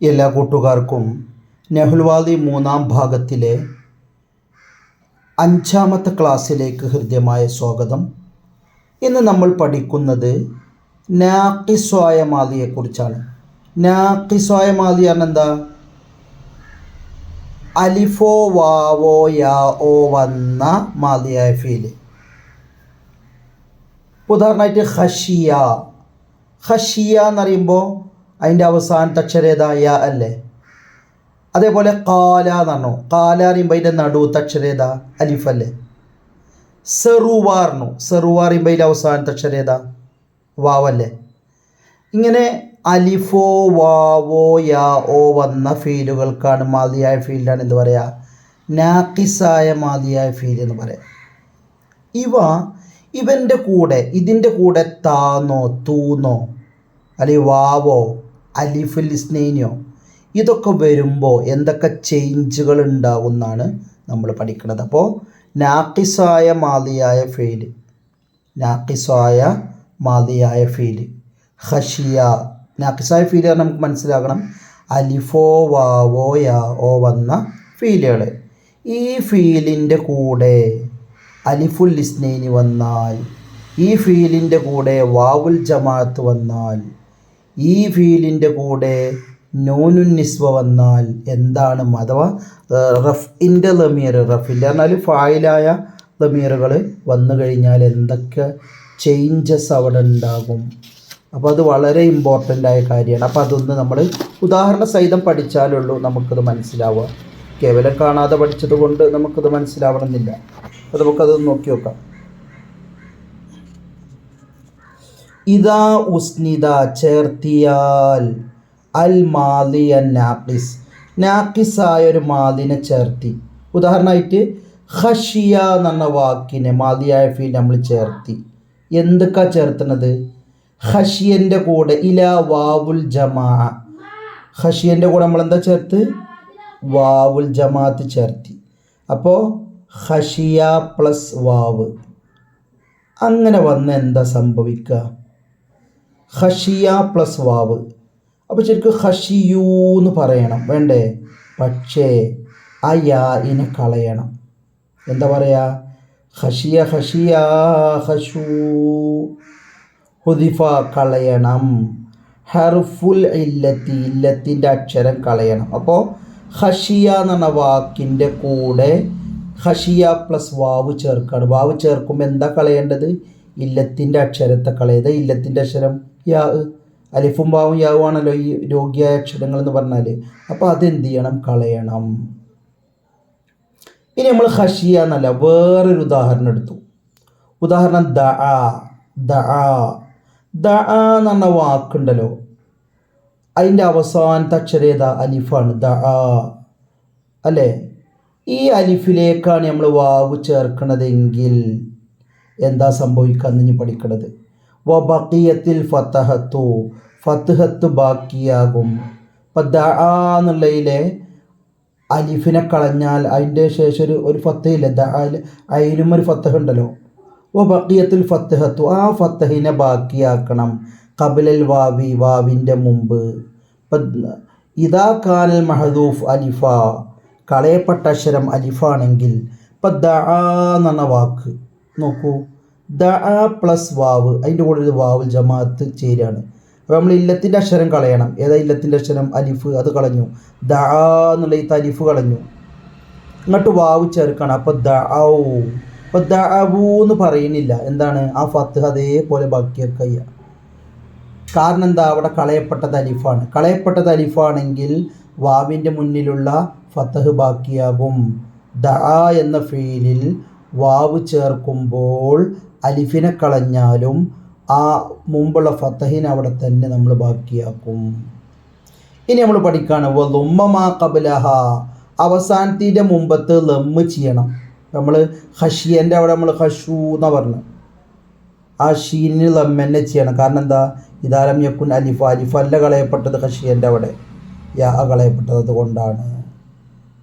എല്ലാ കൂട്ടുകാർക്കും നെഹ്ൽവാദി മൂന്നാം ഭാഗത്തിലെ 5ാമത്തെ ക്ലാസ്സിലേക്ക് ഹൃദ്യമായ സ്വാഗതം. ഇന്ന് നമ്മൾ പഠിക്കുന്നത് നാഖിസ്വായ മാദിയെക്കുറിച്ചാണ്. നാഖിസ്വായ മാദി എന്താ? അലിഫോ വാവോ യാ ഓ വന്ന മാദിയായ ഫീല്. ഉദാഹരണമായിട്ട് ഖശിയ. ഖശിയ എന്ന് പറയുമ്പോൾ അതിൻ്റെ അവസാനത്തെ അക്ഷരേതാ യാ അല്ലേ. അതേപോലെ കാല എന്ന് പറഞ്ഞു. കാല അറിയുമ്പോൾ അതിൻ്റെ നടുവത്തെ അക്ഷരേതാ അലിഫ് അല്ലേ. സെറുവാർന്നു. സെറുവ അറിയുമ്പോൾ അതിൻ്റെ അവസാനത്തെ അക്ഷരേതാ വാവല്ലേ. ഇങ്ങനെ അലിഫോ വാവോ യാ ഓ വന്ന ഫീലുകൾക്കാണ് മാദിയായ ഫീൽഡാണ് എന്ത് പറയുക, നാഖിസായ മാദിയായ ഫീൽ എന്ന് പറയാം. ഇതിൻ്റെ കൂടെ താന്നോ തൂന്നോ അല്ലെങ്കിൽ വാവോ അലിഫുൽ ഇസ്നൈനിയോ ഇതൊക്കെ വരുമ്പോൾ എന്തൊക്കെ ചേഞ്ചുകൾ ഉണ്ടാകുമെന്നാണ് നമ്മൾ പഠിക്കുന്നത്. അപ്പോൾ നാഖിസായ മാദിയായ ഫീല് ഖശിയ. നാഖിസായ ഫീല് നമുക്ക് മനസ്സിലാക്കണം, അലിഫോ വാവോ യാ ഓ വന്ന ഫീലുകൾ. ഈ ഫീലിൻ്റെ കൂടെ അലിഫുൽ ഇസ്നൈനി വന്നാൽ, ഈ ഫീലിൻ്റെ കൂടെ വാവുൽ ജമാഅത്ത് വന്നാൽ, ഈ ഫീലിൻ്റെ കൂടെ നൂനുൻ നിസ്വ വന്നാൽ എന്താണ് അഥവാ റഫിൻ്റെ ലമീർ, റഫിൻ്റെ പറഞ്ഞാൽ ഫായിലായ ലമീറുകൾ വന്നു കഴിഞ്ഞാൽ എന്തൊക്കെ ചേഞ്ചസ് അവിടെ ഉണ്ടാകും. അപ്പോൾ അത് വളരെ ഇമ്പോർട്ടൻ്റ് ആയ കാര്യമാണ്. അപ്പോൾ അതൊന്ന് നമ്മൾ ഉദാഹരണ സഹിതം പഠിച്ചാലുള്ളൂ നമുക്കത് മനസ്സിലാവുക. കേവലം കാണാതെ പഠിച്ചത് കൊണ്ട് നമുക്കത് മനസ്സിലാവണമെന്നില്ല. അപ്പോൾ നമുക്കത് നോക്കി നോക്കാം. ഇദാ ഉസ്നിദ ചേർത്തിയാൽ അൽ മാദിയ നാഖിസ്, നാഖിസായ ഒരു മാദിനെ ചേർത്തി. ഉദാഹരണമായിട്ട് ഖശിയ എന്ന് പറഞ്ഞ വാക്കിനെ മാദിയായ ഫീൽ നമ്മൾ ചേർത്തി. എന്തൊക്കെ ചേർത്തുന്നത്? ഖശിയൻ്റെ കൂടെ ഇലാ വാവുൽ ജമാ. ഖശിയൻ്റെ കൂടെ നമ്മളെന്താ ചേർത്ത്? വാവുൽ ജമാഅത്ത് ചേർത്തി. അപ്പോൾ ഖശിയ പ്ലസ് വാവ്. അങ്ങനെ വന്ന് എന്താ സംഭവിക്കുക? ഖശിയ പ്ലസ് വാവ്. അപ്പോൾ ശരിക്കും ഖശിയൂ എന്ന് പറയണം വേണ്ടേ? പക്ഷേ ആ യാഇനെ കളയണം. എന്താ പറയുക? ഖശിയ ഖശിയ ഖശൂ. ഹുദിഫ കളയണം. ഹർഫുൽ ഇല്ലത്തിൻ്റെ അക്ഷരം കളയണം. അപ്പോൾ ഖശിയ എന്ന് പറഞ്ഞ വാക്കിൻ്റെ കൂടെ ഖശിയ പ്ലസ് വാവ് ചേർക്കുകയാണ്. വാവ് ചേർക്കുമ്പോൾ എന്താ കളയേണ്ടത്? ഇല്ലത്തിൻ്റെ അക്ഷരത്തെ കളയത്. ഇല്ലത്തിൻ്റെ അക്ഷരം യാ. അലിഫും വാവും യാവുമാണല്ലോ ഈ രോഗിയായ അക്ഷരങ്ങൾ എന്ന് പറഞ്ഞാൽ. അപ്പോൾ അതെന്ത് ചെയ്യണം? കളയണം. ഇനി നമ്മൾ ഖശിയ എന്നല്ല വേറൊരു ഉദാഹരണം എടുത്തു. ഉദാഹരണം ദഅ എന്ന് പറഞ്ഞ വാക്കുണ്ടല്ലോ, അതിൻ്റെ അവസാനത്തെ അക്ഷരം ഏതാ? അലിഫാണ്. ദഅ അല്ലേ. ഈ അലിഫിലേക്കാണ് നമ്മൾ വാവ് ചേർക്കണതെങ്കിൽ എന്താ സംഭവിക്കുക എന്ന് ഇനി പഠിക്കണത്. വബഖിയത്തിൽ ഫത്ഹത്ത് ബാക്കിയാകും. ഇപ്പം ദഅ എന്നുള്ളതിലെ അലിഫിനെ കളഞ്ഞാൽ അതിൻ്റെ ശേഷം ഒരു ഫത്തഹില്ല. ദഅയിൽ അതിലും ഒരു ഫത്തഹ് ഉണ്ടല്ലോ. വബഖിയത്തിൽ ഫത്ഹത്തു, ആ ഫത്തഹിനെ ബാക്കിയാക്കണം. ഖബലൽ വാവി, വാവിൻ്റെ മുമ്പ്. ഇപ്പം ഇദാ കാനൽ മഹദൂഫ് അലിഫ, കളയപ്പെട്ട അക്ഷരം അലിഫാണെങ്കിൽ ഇപ്പം ദഅ എന്ന് പറഞ്ഞ വാക്ക് നോക്കൂ, ദഅ പ്ലസ് വാവ്, അതിൻ്റെ കൂടെ ഒരു വാവുൽ ജമാഅത്ത് ചേരുകയാണ്. അപ്പോൾ നമ്മൾ ഇല്ലത്തിൻ്റെ അക്ഷരം കളയണം. ഏതാ ഇല്ലത്തിൻ്റെ അക്ഷരം? അലിഫ്. അത് കളഞ്ഞു. ദഅ എന്നുള്ള ഈ തലിഫ് കളഞ്ഞു. ഇങ്ങോട്ട് വാവ് ചേർക്കണം. അപ്പോൾ ദഅൗ. അപ്പോൾ ദഅവൂ എന്ന് പറയുന്നില്ല. എന്താണ്? ആ ഫത്ഹ് അതേപോലെ ബാക്കിയാക്കുക. കാരണം എന്താ? അവിടെ കളയപ്പെട്ടത് അലിഫാണ്. കളയപ്പെട്ടത് അലിഫാണെങ്കിൽ വാവിൻ്റെ മുന്നിലുള്ള ഫത്ഹ് ബാക്കിയാകും. ദഅ എന്ന ഫീലിൽ വാവ് ചേർക്കുമ്പോൾ അലിഫിനെ കളഞ്ഞാലും ആ മുമ്പുള്ള ഫത്തഹിനെ അവിടെ തന്നെ നമ്മൾ ബാക്കിയാക്കും. ഇനി നമ്മൾ പഠിക്കുകയാണ് വളുമ്മ മാ ഖബലഹ, അവസാനത്തിൻ്റെ മുമ്പത്ത് ലമ്മ് ചെയ്യണം. നമ്മൾ ഖശിയൻ്റെ അവിടെ നമ്മൾ ഖശൂ എന്നാണ് പറഞ്ഞു. ആ ഷീനിന് ലമ്മ് തന്നെ ചെയ്യണം. കാരണം എന്താ? ഇദാലം യക്കുൻ അലിഫ, അലിഫല്ല കളയപ്പെട്ടത് ഖശിയൻ്റെ അവിടെ, യാ കളയപ്പെട്ടത്. അതുകൊണ്ടാണ്.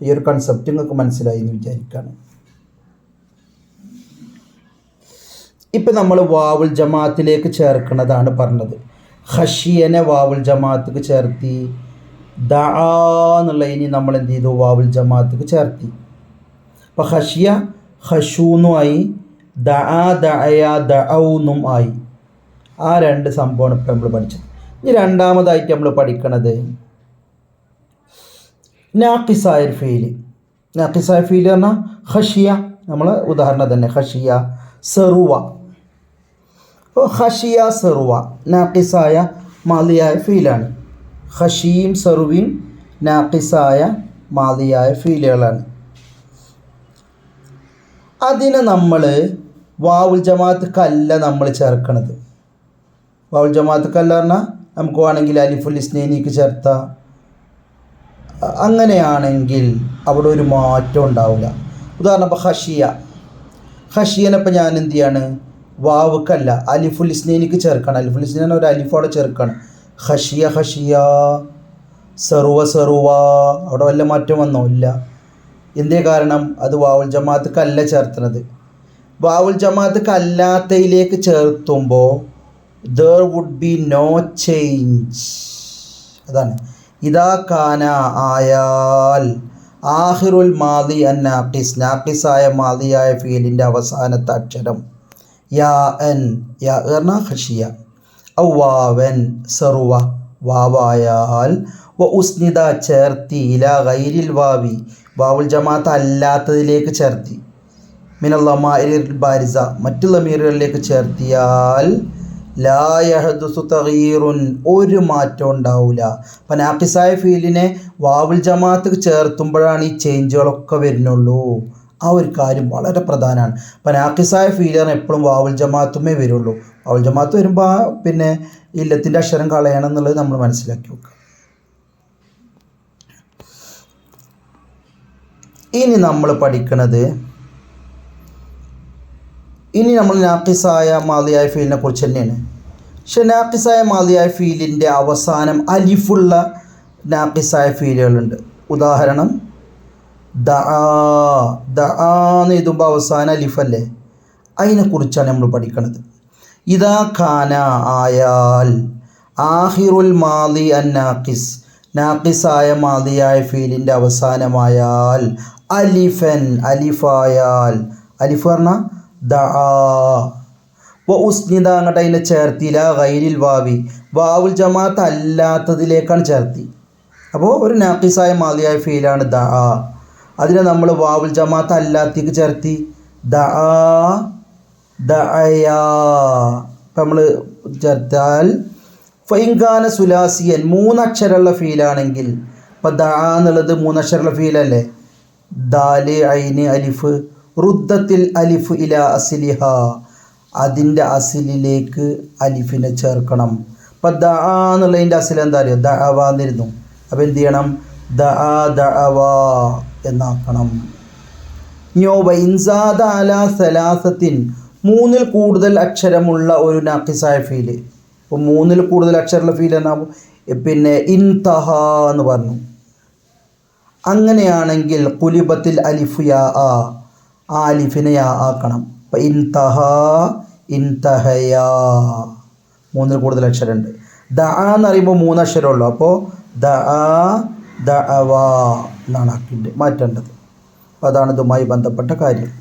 ഈ ഒരു കൺസെപ്റ്റ് നിങ്ങൾക്ക് മനസ്സിലായി എന്ന് വിചാരിക്കുകയാണ്. ഇപ്പം നമ്മൾ വാവുൽ ജമാഅത്തിലേക്ക് ചേർക്കുന്നതാണ് പറഞ്ഞത്. ഖശിയനെ വാവുൽ ജമാഅത്തിക്ക് ചേർത്തി. ദആ എന്നുള്ള ഇനി നമ്മൾ എന്ത് ചെയ്തു വാവുൽ ജമാഅത്തേക്ക് ചേർത്തി. അപ്പോൾ ഖശിയ ഖശൂന്നുമായി, ദആ ദഅയ ദഅൗന്നും ആയി. ആ രണ്ട് സംഭവമാണ് ഇപ്പം നമ്മൾ പഠിച്ചത്. ഇനി രണ്ടാമതായിട്ട് നമ്മൾ പഠിക്കണത് നാഖിസായ ഫീൽ. നാഖിസായ ഫീൽ പറഞ്ഞാൽ ഖശിയ, നമ്മൾ ഉദാഹരണം തന്നെ ഖശിയ സെറുവ. അപ്പോൾ ഖശിയ സെറുവ നാഖിസായ മാദിയായ ഫീലാണ്. ഖശിയും സെറുവിയും നാഖിസായ മാദിയായ ഫീലുകളാണ്. അതിനെ നമ്മൾ വാവുൽ ജമാഅത്തേക്കല്ല നമ്മൾ ചേർക്കണത്. വാവുൽ ജമാഅത്തേക്കല്ല പറഞ്ഞാൽ നമുക്ക് വേണമെങ്കിൽ അലിഫുൽ ഇസ്നൈനിക്ക് ചേർത്താം. അങ്ങനെയാണെങ്കിൽ അവിടെ ഒരു മാറ്റം ഉണ്ടാവില്ല. ഉദാഹരണം ഇപ്പോൾ ഖശിയനപ്പോൾ ഞാൻ എന്ത് ചെയ്യാണ്, വാവുക്കല്ല അലിഫുൽ ഇസ്നൈനിക്ക് ചേർക്കണം. അലിഫുൽ ഇസ്നൈൻ ഒരു അലിഫോടെ ചേർക്കണം. ഖശിയ ഖശിയ, സെറുവ സെറുവ, അവിടെ വല്ല മാറ്റം വന്നോ? ഇല്ല. എന്തേ കാരണം? അത് വാവുൽ ജമാഅത്തേക്കല്ല ചേർത്തുന്നത്. വാവുൽ ജമാഅത്തേക്കല്ലാത്തതിലേക്ക് ചേർത്തുമ്പോൾ there would be no change. അതാണ് ഇദാ കാന ആയാൽ ആഖിറുൽ മാദി അൻ നാഖിസ്, നാഖിസായ മാദിയായ ഫീലിൻ്റെ അവസാനത്തെ അക്ഷരം യാ എൻ, യാ പറഞ്ഞാൽ ഖശിയ, ഔ വാവൻ സെറുവ, വാവായാൽ വ ഉസ്നിദ ചേർത്തി ഇലാ ഗൈരിൽ വാവി, വാവുൽ ജമാഅത്ത് അല്ലാത്തതിലേക്ക് ചേർത്തി, മിനൽ ലമാഇരിൽ ബാരിസ, മറ്റു ലമീറുകളിലേക്ക് ചേർത്തിയാൽ ലാ യഹ്ദുസു തഗീറുൻ, ഒരു മാറ്റം ഉണ്ടാവില്ല. അപ്പം നാഖിസായ ഫീലിനെ വാവുൽ ജമാഅത്ത് ചേർത്തുമ്പോഴാണ് ഈ ചേഞ്ചുകളൊക്കെ വരുന്നുള്ളൂ. ആ ഒരു കാര്യം വളരെ പ്രധാനമാണ്. അപ്പം നാഖിസായ ഫീലാണ് എപ്പോഴും വാവുൽ ജമാഅത്തുമേ വരുള്ളൂ. വാവുൽ ജമാഅത്ത് വരുമ്പോൾ പിന്നെ ഇല്ലത്തിൻ്റെ അക്ഷരം കളയണം എന്നുള്ളത് നമ്മൾ മനസ്സിലാക്കി വെക്കുക. ഇനി നമ്മൾ പഠിക്കുന്നത്, ഇനി നമ്മൾ നാഖിസായ മാദിയായ ഫീലിനെ കുറിച്ച് തന്നെയാണ്. പക്ഷെ നാഖിസായ മാദിയായ ഫീലിൻ്റെ അവസാനം അലിഫുള്ള നാഖിസായ ഫീലുകളുണ്ട്. ഉദാഹരണം ദആ, ദആ എന്ന് എഴുതുമ്പോൾ അവസാനം അലിഫല്ലേ, അതിനെക്കുറിച്ചാണ് നമ്മൾ പഠിക്കുന്നത്. ഇദാ ഖാന ആയാൽ ആഹിറുൽ മാദി അൻ നാഖിസ്, നാഖിസായ മാദിയായ ഫീലിൻ്റെ അവസാനമായാൽ അലിഫൻ, അലിഫായാൽ, അലിഫ് പറഞ്ഞാൽ ദആ, വ ഉസ്നിദ അങ്ങോട്ട് അതിനെ ചേർത്തില്ല ഗൈരിൽ വാവി, വാവുൽ ജമാഅത്ത് അല്ലാത്തതിലേക്കാണ് ചേർത്തി. അപ്പോൾ ഒരു നാഖിസായ മാദിയായ ഫീലാണ് ദആ. അതിനെ നമ്മൾ വാവുൽ ജമാഅത്ത് അല്ലാത്തേക്ക് ചേർത്തി ദആ ദഅയ. ഇപ്പം നമ്മൾ ചേർത്താൽ ഫൈൻഖാന സുലാസിയൻ, മൂന്നക്ഷരമുള്ള ഫീലാണെങ്കിൽ, ഇപ്പം ദആ എന്നുള്ളത് മൂന്നക്ഷരമുള്ള ഫീലല്ലേ, ദാല് ഐന് അലിഫ്, റുദ്ദത്തിൽ അലിഫ് ഇല അസിലിഹ, അതിൻ്റെ അസിലിലേക്ക് അലിഫിനെ ചേർക്കണം. അപ്പം ദആ എന്നുള്ളതിൻ്റെ അസിൽ എന്താ അറിയോ, ദഅവ എന്നിരുന്നു. അപ്പോൾ എന്ത് ചെയ്യണം, ദആ ദഅവ എന്നാക്കണം. ഞോബ ഇൻസാദ അല സലാസത്തിൻ, മൂന്നിൽ കൂടുതൽ അക്ഷരമുള്ള ഒരു നാഖിസായ ഫീല്. അപ്പോൾ മൂന്നിൽ കൂടുതൽ അക്ഷരമുള്ള ഫീൽ എന്നാ പിന്നെ ഇൻതഹ എന്ന് പറഞ്ഞു. അങ്ങനെയാണെങ്കിൽ കുലിബത്തിൽ അലിഫ് യാ ആ, ആ അലിഫിനെ യാ ആക്കണം. അപ്പം ഇൻതഹ ഇൻതഹയ, മൂന്നിൽ കൂടുതൽ അക്ഷരമുണ്ട്. ദഅ എന്ന് പറയുമ്പോൾ മൂന്നക്ഷരമുള്ളൂ. അപ്പോൾ ദഅ ദഅവ എന്നാണ് ആക്കിയിട്ട് മാറ്റേണ്ടത്. അപ്പോൾ അതാണ് ഇതുമായി ബന്ധപ്പെട്ട കാര്യം.